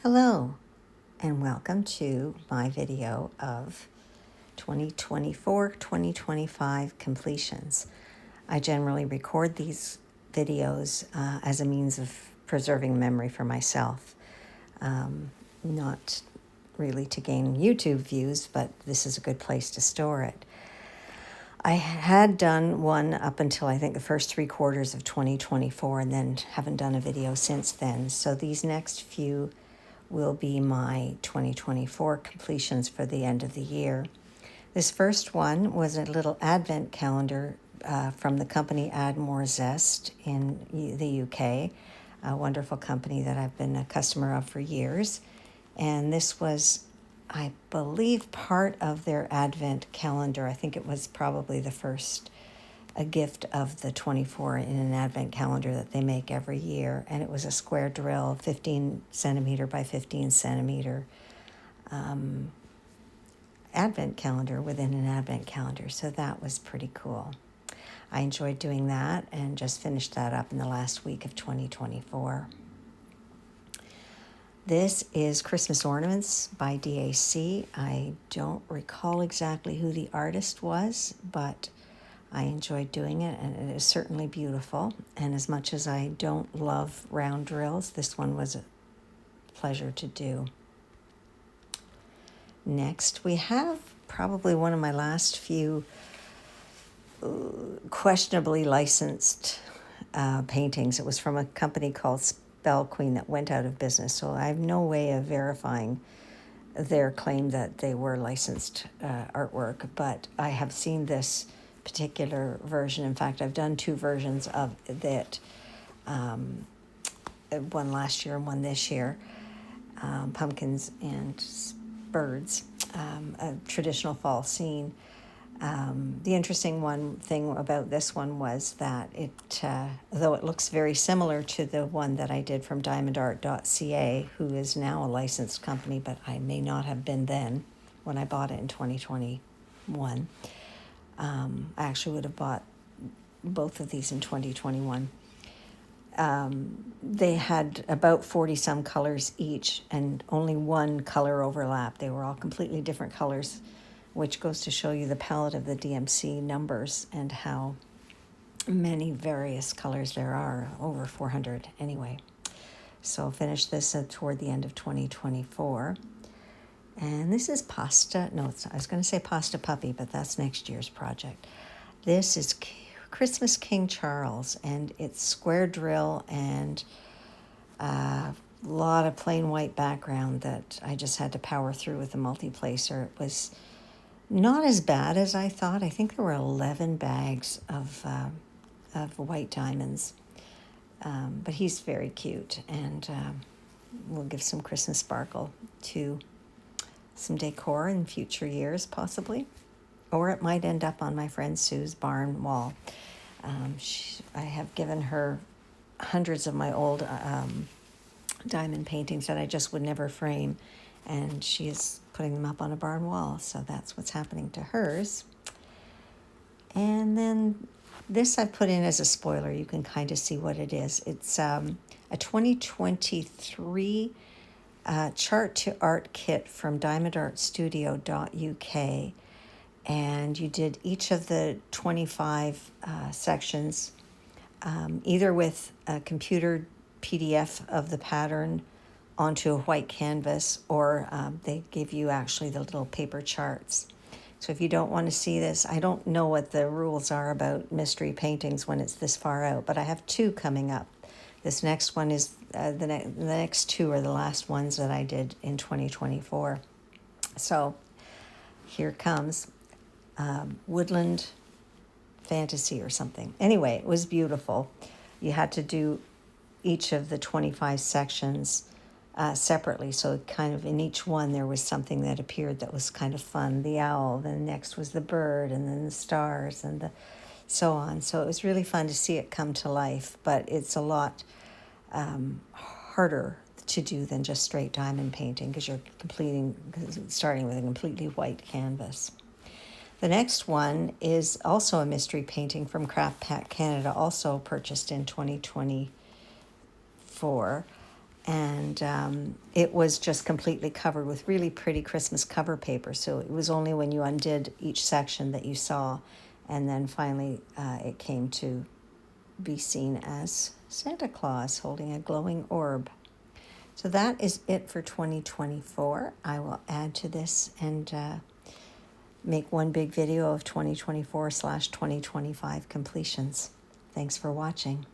Hello, and welcome to my video of 2024-2025 completions. I generally record these videos as a means of preserving memory for myself, not really to gain YouTube views, but this is a good place to store it. I had done one up until I think the first 3/4 of 2024 and then haven't done a video since then. So these next few will be my 2024 completions for the end of the year. This first one was a little advent calendar from the company Add More Zest in the UK, a wonderful company that I've been a customer of for years. And this was, I believe, part of their advent calendar. I think it was probably the first a gift of the 24 in an advent calendar that they make every year. And it was a square drill, 15 centimeter by 15 centimeter advent calendar within an advent calendar. So that was pretty cool. I enjoyed doing that and just finished that up in the last week of 2024. This is Christmas Ornaments by DAC. I don't recall exactly who the artist was, but I enjoyed doing it, and it is certainly beautiful. And as much as I don't love round drills, this one was a pleasure to do. Next, we have probably one of my last few questionably licensed paintings. It was from a company called Spell Queen that went out of business, so I have no way of verifying their claim that they were licensed artwork, but I have seen this particular version. In fact, I've done two versions of that, one last year and one this year, pumpkins and birds, a traditional fall scene. The interesting thing about this one was that it, though it looks very similar to the one that I did from diamondart.ca, who is now a licensed company, but I may not have been then when I bought it in 2021. I actually would have bought both of these in 2021. They had about 40 some colors each and only one color overlap. They were all completely different colors, which goes to show you the palette of the DMC numbers and how many various colors there are, over 400 anyway. So finished this toward the end of 2024. And this is I was going to say Pasta Puppy, but that's next year's project. This is Christmas King Charles, and it's square drill and a lot of plain white background that I just had to power through with the multiplacer. It was not as bad as I thought. I think there were 11 bags of white diamonds, but he's very cute, and we'll give some Christmas sparkle to some decor in future years, possibly. Or it might end up on my friend Sue's barn wall. I have given her hundreds of my old diamond paintings that I just would never frame, and she is putting them up on a barn wall, so that's what's happening to hers. And then this I've put in as a spoiler. You can kind of see what it is. It's a 2023 chart to art kit from diamondartstudio.uk, and you did each of the 25 sections either with a computer PDF of the pattern onto a white canvas, or they give you actually the little paper charts. So if you don't want to see this, I don't know what the rules are about mystery paintings when it's this far out, but I have two coming up. This next one is, the next two are the last ones that I did in 2024. So here comes Woodland Fantasy or something. Anyway, it was beautiful. You had to do each of the 25 sections separately. So kind of in each one there was something that appeared that was kind of fun. The owl, then next was the bird, and then the stars, and the so on. So it was really fun to see it come to life, but it's a lot harder to do than just straight diamond painting because you're starting with a completely white canvas. The next one is also a mystery painting from Craft Pack Canada, also purchased in 2024. And it was just completely covered with really pretty Christmas cover paper. So it was only when you undid each section that you saw, and then finally it came to be seen as Santa Claus holding a glowing orb. So that is it for 2024. I will add to this and make one big video of 2024/2025 completions. Thanks for watching.